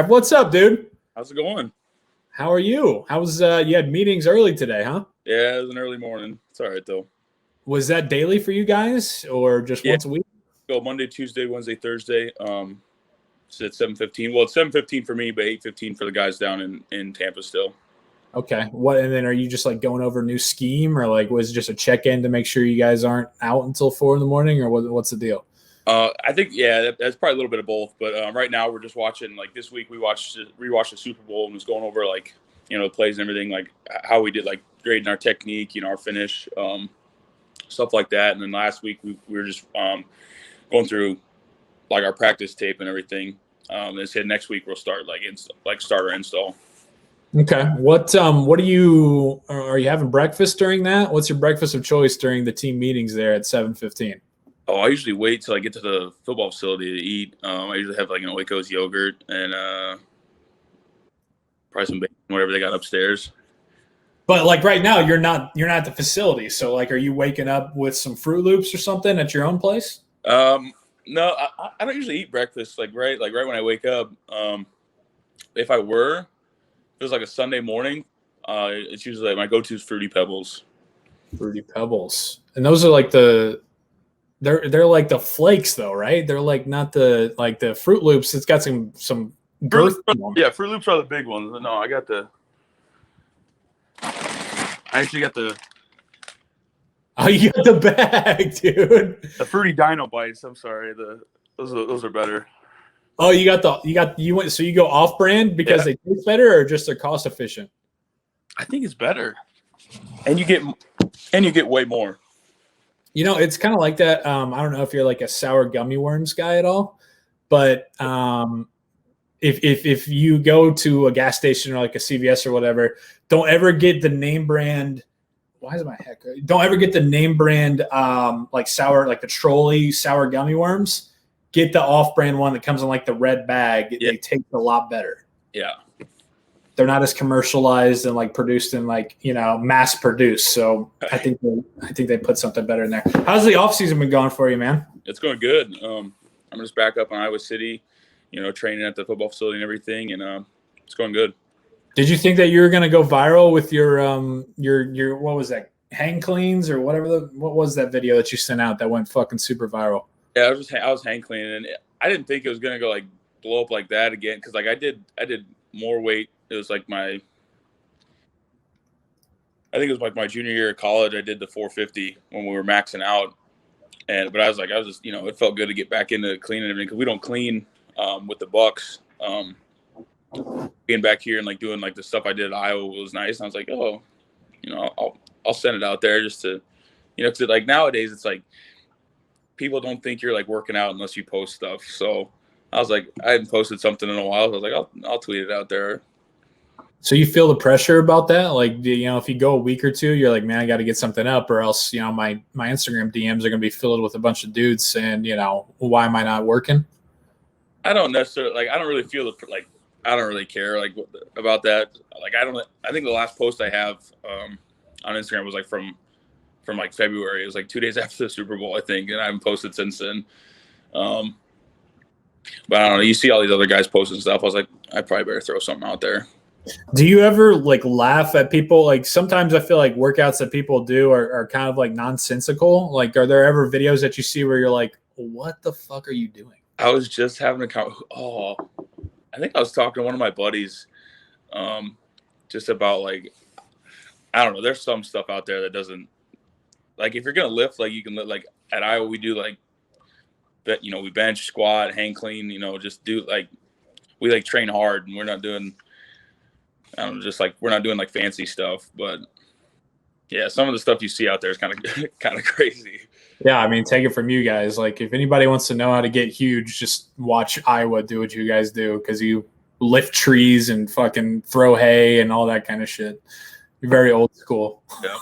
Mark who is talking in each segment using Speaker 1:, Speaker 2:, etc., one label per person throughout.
Speaker 1: What's up, dude?
Speaker 2: How's it going?
Speaker 1: How are you? How was you had meetings early today, huh?
Speaker 2: Yeah, it was an early morning. It's all right though.
Speaker 1: Was that daily for you guys or just
Speaker 2: Yeah,
Speaker 1: once a week?
Speaker 2: go Monday, Tuesday, Wednesday, Thursday. So it's 7:15. Well, it's 7:15 for me, but 8:15 for the guys down in Tampa still.
Speaker 1: Okay. What and then are you just like going over a new scheme or like was it just a check-in to make sure you guys aren't out until 4 in the morning or what's the deal?
Speaker 2: I think that's probably a little bit of both. But right now we're just watching. Like this week we rewatched the Super Bowl and was going over like the plays and everything, like how we did, like grading our technique, our finish, stuff like that. And then last week we were just going through like our practice tape and everything. They said next week we'll start like starter install.
Speaker 1: Okay. What are you having breakfast during that? What's your breakfast of choice during the team meetings there at 7:15?
Speaker 2: Oh, I usually wait till I get to the football facility to eat. I usually have like Oiko's yogurt and probably some bacon, whatever they got upstairs.
Speaker 1: But like right now you're not at the facility. So like are you waking up with some Fruit Loops or something at your own place?
Speaker 2: No, I don't usually eat breakfast like right when I wake up. If I were, if it was like a Sunday morning, it's usually like my go-to is Fruity Pebbles.
Speaker 1: Fruity Pebbles. And those are like they're like the flakes though, right? They're like not the Fruit Loops. It's got some girth.
Speaker 2: Yeah, Fruit Loops are the big ones. No, I actually got the
Speaker 1: Oh, you got the bag, dude.
Speaker 2: The Fruity Dino Bites. I'm sorry, those are better.
Speaker 1: Oh, you went so you go off brand because they taste better or just they're cost efficient?
Speaker 2: I think it's better, and you get way more.
Speaker 1: It's kind of like that. I don't know if you're like a sour gummy worms guy at all, but if you go to a gas station or like a CVS or whatever, don't ever get the name brand. Why is my heck? Don't ever get the name brand like sour, like the trolley sour gummy worms. Get the off-brand one that comes in like the red bag.
Speaker 2: Yeah.
Speaker 1: They taste a lot better.
Speaker 2: Yeah.
Speaker 1: They're not as commercialized and like produced and like mass produced. So I think they put something better in there. How's the off season been going for you, man?
Speaker 2: It's going good. I'm just back up in Iowa City, training at the football facility and everything, and it's going good.
Speaker 1: Did you think that you were gonna go viral with your what was that, hang cleans or whatever? What was that video that you sent out that went fucking super viral?
Speaker 2: Yeah, I was hang cleaning, and I didn't think it was gonna go like blow up like that again because like I did more weight. It was like I think it was like my junior year of college. I did the 450 when we were maxing out, but I was just it felt good to get back into cleaning everything because we don't clean with the Bucs. Being back here and like doing like the stuff I did at Iowa was nice. And I was like, oh, I'll send it out there just to, because like nowadays it's like people don't think you're like working out unless you post stuff. So I was like, I hadn't posted something in a while. So I was like, I'll tweet it out there.
Speaker 1: So you feel the pressure about that? Like, if you go a week or two, you're like, man, I got to get something up, or else, my Instagram DMs are gonna be filled with a bunch of dudes saying, why am I not working?
Speaker 2: I don't necessarily I don't really feel like. I don't really care about that. I think the last post I have on Instagram was like from like February. It was like 2 days after the Super Bowl, I think, and I haven't posted since then. But I don't know. You see all these other guys posting stuff. I was like, I probably better throw something out there.
Speaker 1: Do you ever like laugh at people? Like sometimes I feel like workouts that people do are kind of like nonsensical. Like, are there ever videos that you see where you're like, what the fuck are you doing?
Speaker 2: I was just having I think I was talking to one of my buddies just about like, I don't know, there's some stuff out there that doesn't, like if you're going to lift, like you can lift, like at Iowa we do like that, we bench, squat, hang clean, just do like, we like train hard and we're not doing, I don't know, just like, we're not doing like fancy stuff, but yeah, some of the stuff you see out there is kind of crazy.
Speaker 1: Yeah, I mean, take it from you guys. Like, if anybody wants to know how to get huge, just watch Iowa do what you guys do because you lift trees and fucking throw hay and all that kind of shit. You're very old school. Yeah.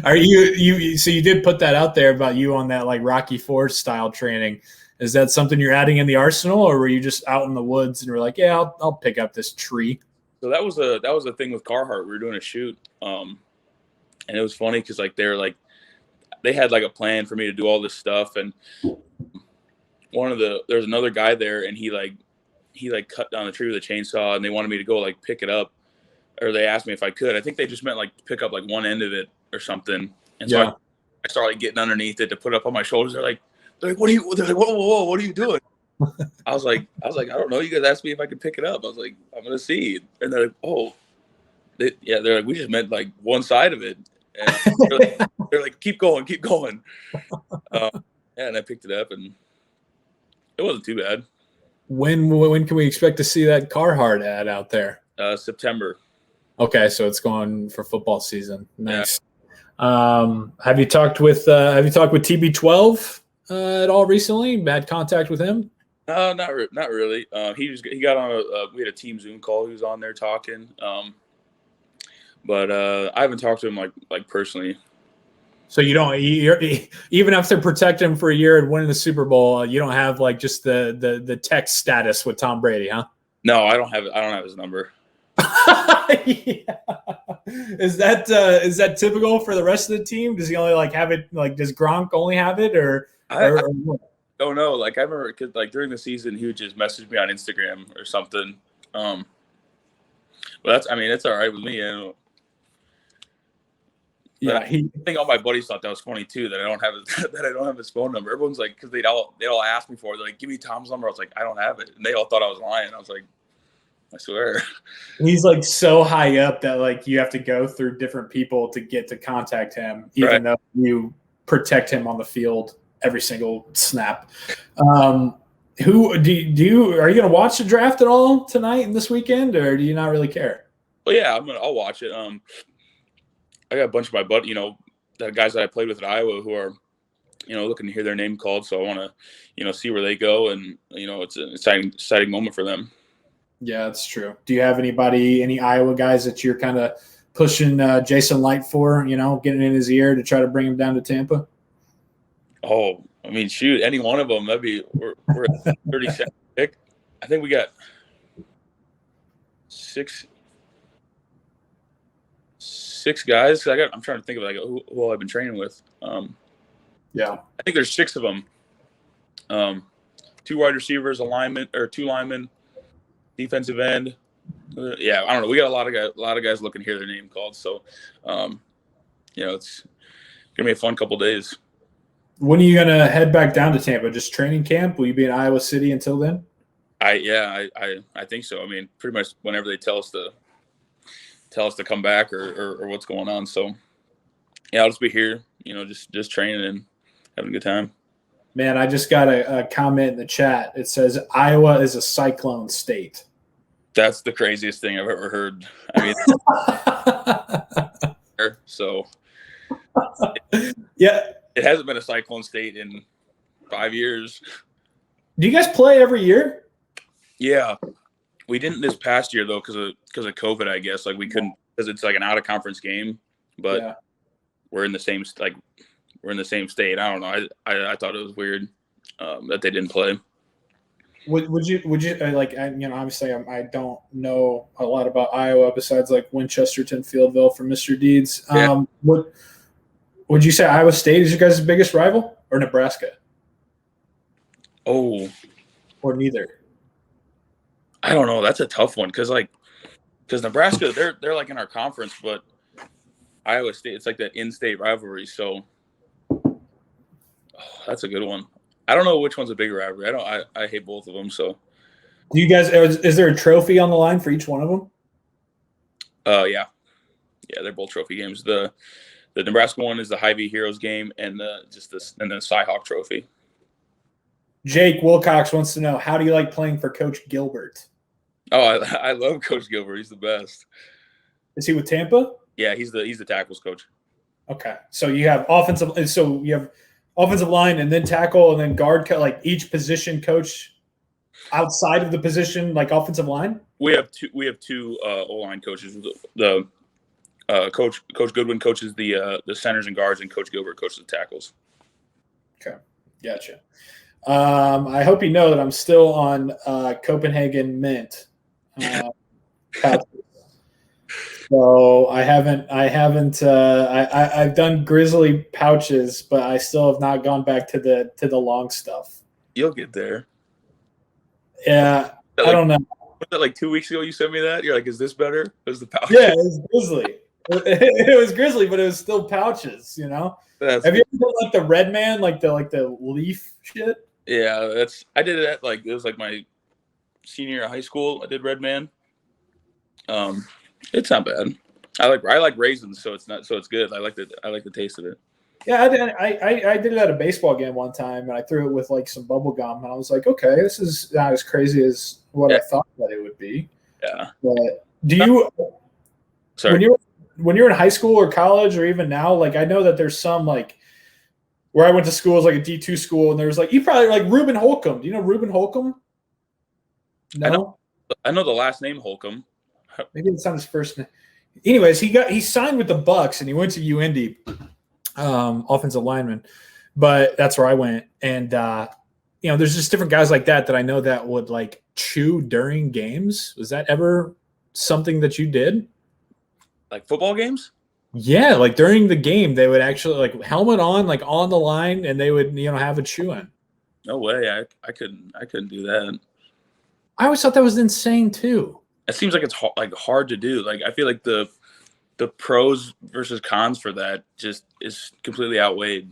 Speaker 1: Are you? So you did put that out there about you on that like Rocky IV style training. Is that something you're adding in the arsenal, or were you just out in the woods and were like, yeah, I'll pick up this tree?
Speaker 2: So that was a thing with Carhartt. We were doing a shoot, and it was funny because like they had like a plan for me to do all this stuff, and there's another guy there, and he he like cut down the tree with a chainsaw, and they wanted me to go like pick it up, or they asked me if I could. I think they just meant like pick up like one end of it or something. And so I started like getting underneath it to put it up on my shoulders. They're like, what are you? They're like, whoa, what are you doing? I was like, I don't know. You guys asked me if I could pick it up. I was like, I'm gonna see. And they're like, oh, they're like, we just meant like one side of it. And they're like, keep going. And I picked it up, and it wasn't too bad.
Speaker 1: When can we expect to see that Carhartt ad out there?
Speaker 2: September.
Speaker 1: Okay, so it's going for football season. Nice. Yeah. Have you talked with TB12 at all recently? Had contact with him?
Speaker 2: Not really. He got on we had a team Zoom call. He was on there talking. But I haven't talked to him like personally. So
Speaker 1: you're even after protecting him for a year and winning the Super Bowl, you don't have like just the text status with Tom Brady, huh?
Speaker 2: No, I don't have his number.
Speaker 1: Yeah. Is that typical for the rest of the team? Does he only like have it? Like, does Gronk only have it, or
Speaker 2: I don't know. Like, I remember because like during the season, he would just message me on Instagram or something. But it's all right with me. Yeah, I think all my buddies thought that was funny too. That I don't have his phone number. Everyone's like, because they all asked me for it. They're like, give me Tom's number. I was like, I don't have it, and they all thought I was lying. I was like, I swear.
Speaker 1: He's like so high up that like you have to go through different people to get to contact him, even though you protect him on the field every single snap. Who are you going to watch the draft at all tonight and this weekend, or do you not really care?
Speaker 2: Well, yeah, I'll watch it. I got a bunch of my the guys that I played with at Iowa who are, looking to hear their name called. So I want to, see where they go, and it's an exciting moment for them.
Speaker 1: Yeah, that's true. Do you have any Iowa guys that you're kind of pushing Jason Light for, getting in his ear to try to bring him down to Tampa?
Speaker 2: Oh, I mean, shoot, any one of them. That'd be we're at 32nd pick. I think we got six guys. I'm trying to think of like who I've been training with.
Speaker 1: Yeah,
Speaker 2: I think there's 6 of them. 2 wide receivers, two linemen, defensive end. Yeah, I don't know. We got a lot of guys looking to hear their name called. So, it's gonna be a fun couple days.
Speaker 1: When are you gonna head back down to Tampa? Just training camp? Will you be in Iowa City until then?
Speaker 2: I think so. I mean, pretty much whenever they tell us to come back or what's going on. So, yeah, I'll just be here. Just training and having a good time.
Speaker 1: Man, I just got a comment in the chat. It says Iowa is a cyclone state.
Speaker 2: That's the craziest thing I've ever heard. I mean, so
Speaker 1: yeah,
Speaker 2: it hasn't been a cyclone state in 5 years.
Speaker 1: Do you guys play every year?
Speaker 2: Yeah, we didn't this past year though because of COVID. I guess like we couldn't because it's like an out of conference game, but we're in the same state. I don't know. I thought it was weird that they didn't play. Would you
Speaker 1: like obviously I don't know a lot about Iowa besides like Winchesterton Fieldville from Mr. Deeds. Would you say Iowa State is your guys' biggest rival or Nebraska?
Speaker 2: Oh,
Speaker 1: or neither?
Speaker 2: I don't know. That's a tough one because Nebraska they're like in our conference, but Iowa State it's like that in-state rivalry. So that's a good one. I don't know which one's a bigger rivalry. I hate both of them. So,
Speaker 1: do you guys? Is there a trophy on the line for each one of them?
Speaker 2: Yeah, they're both trophy games. The Nebraska one is the Hy-Vee Heroes game, and the Cy-Hawk Trophy.
Speaker 1: Jake Wilcox wants to know, how do you like playing for Coach Gilbert?
Speaker 2: Oh, I love Coach Gilbert. He's the best.
Speaker 1: Is he with Tampa?
Speaker 2: Yeah, he's the tackles coach.
Speaker 1: Okay, so you have offensive line and then tackle and then guard, like each position coach outside of the position, like offensive line.
Speaker 2: We have two O-line coaches. The Coach Goodwin coaches the centers and guards, and Coach Gilbert coaches the tackles.
Speaker 1: Okay, gotcha. I hope you know that I'm still on Copenhagen Mint. So I've done Grizzly pouches, but I still have not gone back to the long stuff.
Speaker 2: You'll get there.
Speaker 1: Yeah. I don't know.
Speaker 2: Was that like 2 weeks ago you sent me that? You're like, is this better? It was the pouch.
Speaker 1: Yeah, it was grizzly. It was grizzly, but it was still pouches, you know?
Speaker 2: Have
Speaker 1: you ever done like the red man, like the leaf shit?
Speaker 2: Yeah, I did it at like it was like my senior year of high school. I did Red Man. It's not bad. I like raisins, so it's good. I like the taste of it.
Speaker 1: Yeah, I did it at a baseball game one time, and I threw it with like some bubble gum, and I was like, okay, this is not as crazy as what I thought that it would be.
Speaker 2: Yeah.
Speaker 1: But do you? Sorry. When you're in high school or college or even now, like I know that there's some like where I went to school is like a D2 school, and there was like you probably like Reuben Holcomb. Do you know Reuben Holcomb? No.
Speaker 2: I know the last name Holcomb.
Speaker 1: Maybe it's not his first name. Anyways, he signed with the Bucs and he went to UIndy, offensive lineman. But that's where I went. And there's just different guys like that I know that would like chew during games. Was that ever something that you did?
Speaker 2: Like football games?
Speaker 1: Yeah, like during the game, they would actually like helmet on, like on the line, and they would have a chew in.
Speaker 2: No way, I couldn't do that.
Speaker 1: I always thought that was insane too.
Speaker 2: It seems like it's hard to do. Like I feel like the pros versus cons for that just is completely outweighed.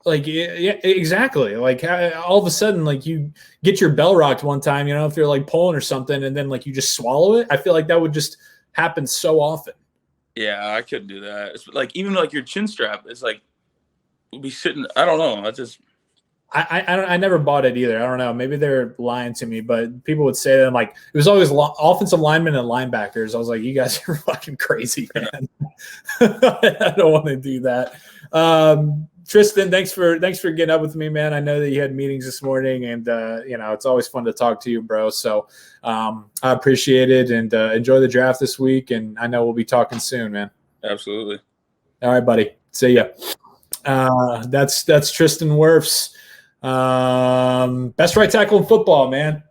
Speaker 1: Like yeah, exactly. Like all of a sudden, like you get your bell rocked one time, if you're like pulling or something, and then like you just swallow it. I feel like that would just happen so often.
Speaker 2: Yeah, I couldn't do that. It's like even like your chin strap, it's like we'll be sitting. I don't know.
Speaker 1: I never bought it either. I don't know. Maybe they're lying to me, but people would say that like it was always offensive linemen and linebackers. I was like, you guys are fucking crazy, man. I don't want to do that. Tristan, thanks for getting up with me, man. I know that you had meetings this morning, and it's always fun to talk to you, bro. So I appreciate it, and enjoy the draft this week. And I know we'll be talking soon, man.
Speaker 2: Absolutely.
Speaker 1: All right, buddy. See ya. That's Tristan Wirfs. Best right tackle in football, man.